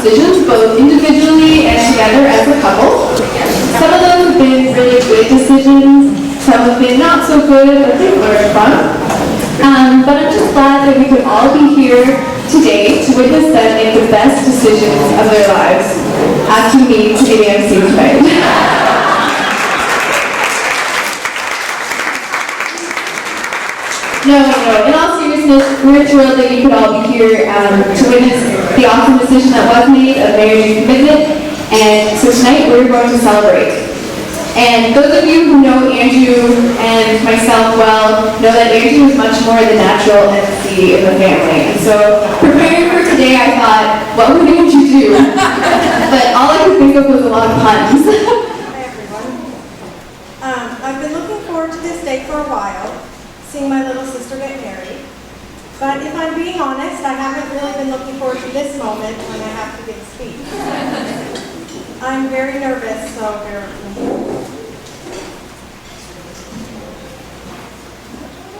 decisions, both individually and together as a couple. Some of them have been really good decisions, some have been not so good, but they were fun. But I'm just glad that we could all be here today to witness them make the best decisions of their lives, asking me to be the MC tonight. No. In all seriousness, we're thrilled that you could all be here to witness the awesome decision that was made of marriage and commitment. And so tonight we're going to celebrate. And those of you who know Andrew and myself well know that Andrew is much more the natural MC in the family. And so preparing for today, I thought, what would Andrew do? But all I could think of was a lot of puns. Hi everyone. I've been looking forward to this day for a while, seeing my little sister get married. But if I'm being honest, I haven't really been looking forward to this moment when I have to give a speech. I'm very nervous, so bear with me.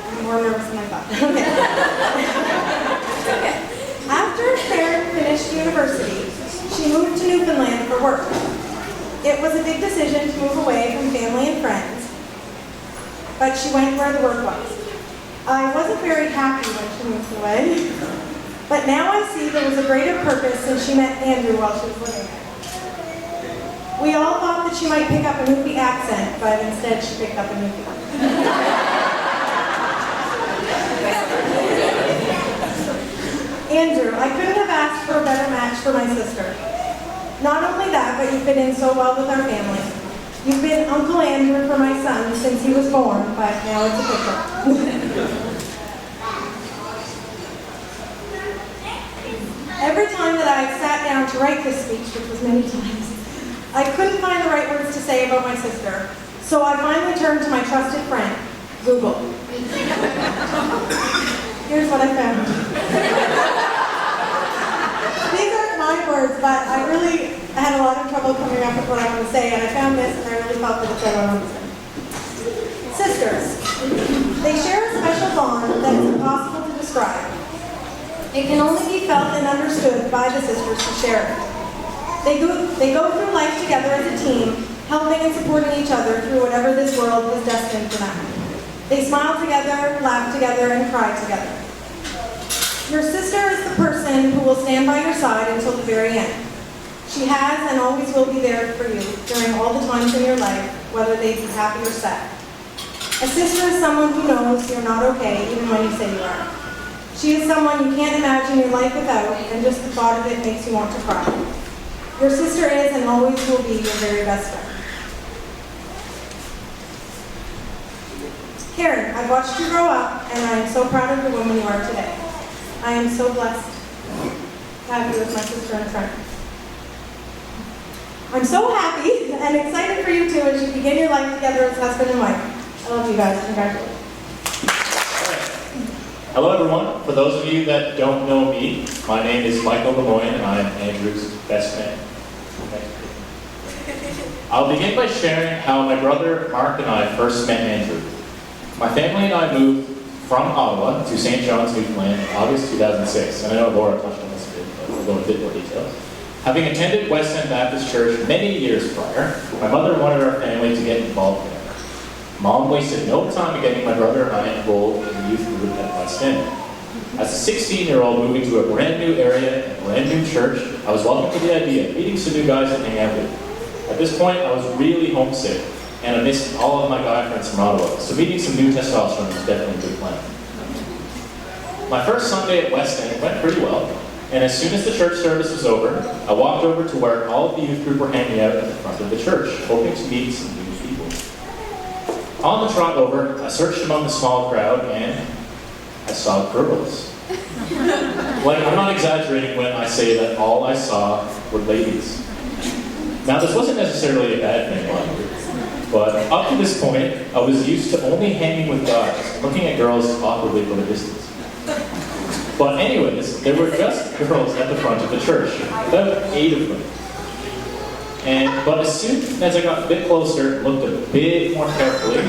I'm more nervous than I thought. Okay. After Karyn finished university, she moved to Newfoundland for work. It was a big decision to move away from family and friends, but she went where the work was. I wasn't very happy when she moved away, but now I see there was a greater purpose since she met Andrew while she was living there. We all thought that she might pick up a Newfie accent, but instead she picked up a Newfie. Andrew, I couldn't have asked for a better match for my sister. Not only that, but you fit in so well with our family. You've been Uncle Andrew for my son since he was born, but now it's official. Every time that I sat down to write this speech, which was many times, I couldn't find the right words to say about my sister, so I finally turned to my trusted friend, Google. Here's what I found. These aren't my words, but I really had a lot of trouble coming up with what I want to say, and I found this, and I really felt that it's what I wanted to say. Sisters. They share a special bond that is impossible to describe. It can only be felt and understood by the sisters who share it. They go through life together as a team, helping and supporting each other through whatever this world is destined for them. They smile together, laugh together, and cry together. Your sister is the person who will stand by your side until the very end. She has and always will be there for you during all the times in your life, whether they be happy or sad. A sister is someone who knows you're not okay, even when you say you are. She is someone you can't imagine your life without, and just the thought of it makes you want to cry. Your sister is and always will be your very best friend. Karyn, I've watched you grow up, and I am so proud of the woman you are today. I am so blessed to have you as my sister and friend. I'm so happy and excited for you two as you begin your life together as husband and wife. I love you guys. Congratulations. Hello everyone. For those of you that don't know me, my name is Michael Lemoyne and I'm Andrew's best man. I'll begin by sharing how my brother Mark and I first met Andrew. My family and I moved from Ottawa to St. John's, Newfoundland in August 2006. And I know Laura touched on this a bit, but we'll go into a bit more detail. Having attended West End Baptist Church many years prior, my mother wanted our family to get involved there. Mom wasted no time in getting my brother and I enrolled in the youth group at West End. As a 16-year-old moving to a brand new area and a brand new church, I was welcome to the idea of meeting some new guys and hang out with. At this point, I was really homesick, and I missed all of my guy friends from Ottawa, so meeting some new testosterone was definitely a good plan. My first Sunday at West End went pretty well, and as soon as the church service was over, I walked over to where all of the youth group were hanging out at the front of the church, hoping to meet some new people. On the trot over, I searched among the small crowd, and I saw girls. I'm not exaggerating when I say that all I saw were ladies. Now, this wasn't necessarily a bad thing, but up to this point, I was used to only hanging with guys, looking at girls awkwardly from a distance. But anyways, there were just girls at the front of the church, about 8 of them. But as soon as I got a bit closer, looked a bit more carefully,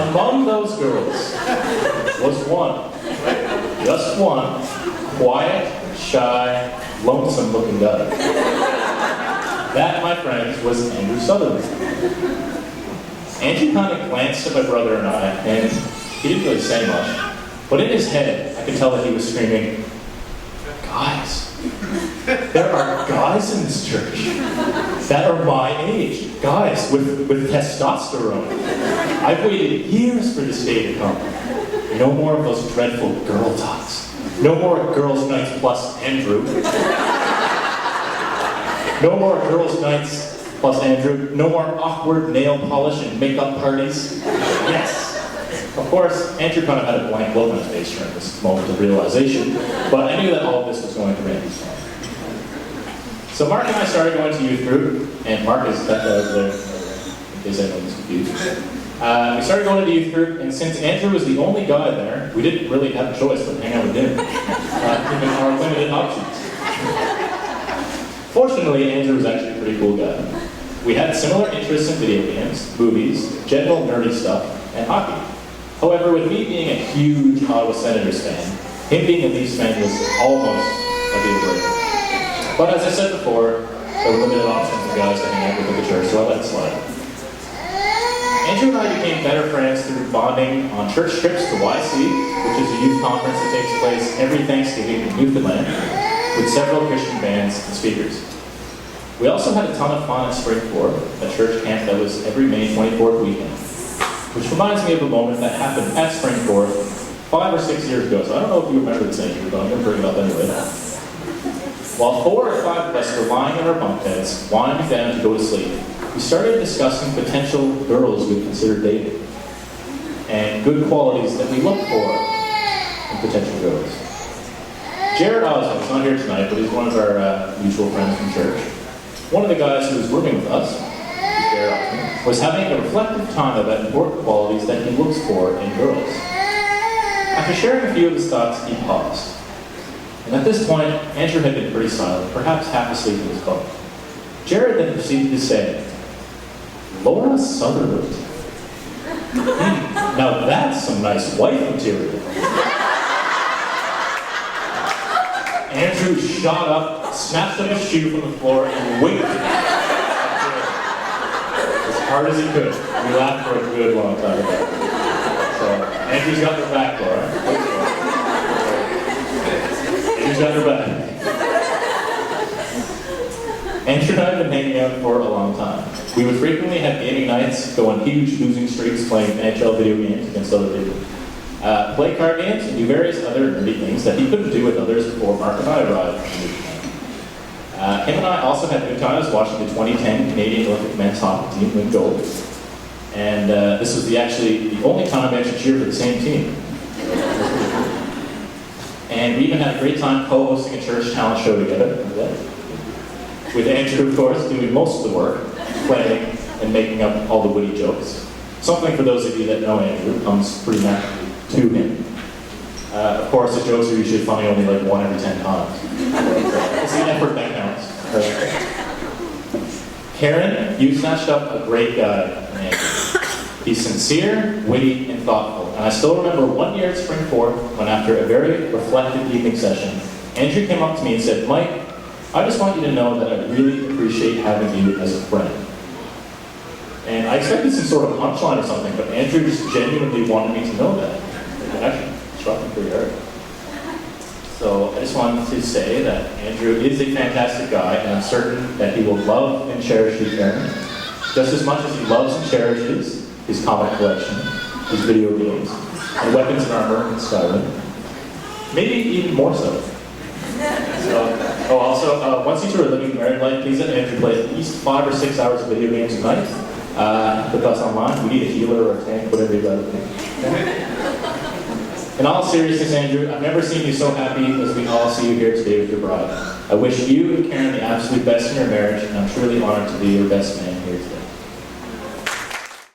among those girls was one, just one, quiet, shy, lonesome-looking guy. That, my friends, was Andrew Sutherland. Andrew kind of glanced at my brother and I, and he didn't really say much. But in his head, I could tell that he was screaming, "Guys! There are guys in this church that are my age. Guys with testosterone. I've waited years for this day to come. No more of those dreadful girl talks. No more girls' nights plus Andrew. No more girls' nights plus Andrew. No more awkward nail polish and makeup parties. Yes." Of course, Andrew kind of had a blank look on his face during this moment of realization, but I knew that all of this was going to rain. So Mark and I started going to youth group, and Mark is back over there, in case anyone was confused. We started going to the youth group, and since Andrew was the only guy there, we didn't really have a choice but to hang out with him, given our limited options. Fortunately, Andrew was actually a pretty cool guy. We had similar interests in video games, movies, general nerdy stuff, and hockey. However, with me being a huge Ottawa Senators fan, him being a Leafs fan was almost a deal breaker. But as I said before, there were limited options for guys to hang out with at the church, so I let it slide. Andrew and I became better friends through bonding on church trips to YC, which is a youth conference that takes place every Thanksgiving in Newfoundland, with several Christian bands and speakers. We also had a ton of fun at Springport, a church camp that was every May 24th weekend. Which reminds me of a moment that happened at Springport 5 or 6 years ago. So I don't know if you remember this, Andrew, but I'm going to bring it up anyway. While 4 or 5 of us were lying in our bunk beds, winding down to go to sleep, we started discussing potential girls we'd consider dating, and good qualities that we look for in potential girls. Jared Oswald is not here tonight, but he's one of our mutual friends from church. One of the guys who was rooming with us, Jared Oswald, was having a reflective time about important qualities that he looks for in girls. After sharing a few of his thoughts, he paused. And at this point, Andrew had been pretty silent, perhaps half asleep in his bunk. Jared then proceeded to say, "Laura Sutherland. Now that's some nice wife material." Andrew shot up, snatched up his shoe from the floor, and winked as hard as he could. We laughed for a good long time about it. So, Andrew's got their back, Laura. Andrew's got their back. Andrew and I have been hanging out for a long time. We would frequently have gaming nights, go on huge losing streaks playing NHL video games against other people, play card games, and do various other nerdy things that he couldn't do with others before Mark and I arrived. Him and I also had good times watching the 2010 Canadian Olympic men's hockey team win gold. And this was actually the only time I actually cheered for the same team. And we even had a great time co-hosting a church talent show together. With Andrew, of course, doing most of the work, planning and making up all the witty jokes. Something, for those of you that know Andrew, comes pretty naturally to him. Of course, the jokes are usually funny only like 1 every 10 times. It's the effort that counts. Karyn, you snatched up a great guy in Andrew. He's sincere, witty, and thoughtful. And I still remember one year at Springport when, after a very reflective evening session, Andrew came up to me and said, "Mike, I just want you to know that I really appreciate having you as a friend." And I expected some sort of punchline or something, but Andrew just genuinely wanted me to know that. It actually struck me pretty hard. So I just wanted to say that Andrew is a fantastic guy, and I'm certain that he will love and cherish you, Karyn, just as much as he loves and cherishes his comic collection, his video games, and weapons and armor in Skyrim. Maybe even more so. Also, once you two are living married life, please let Andrew play at least 5 or 6 hours of video games a night. With us online, we need a healer or a tank, whatever you got. In all seriousness, Andrew, I've never seen you so happy as we all see you here today with your bride. I wish you and Karyn the absolute best in your marriage, and I'm truly honored to be your best man here today.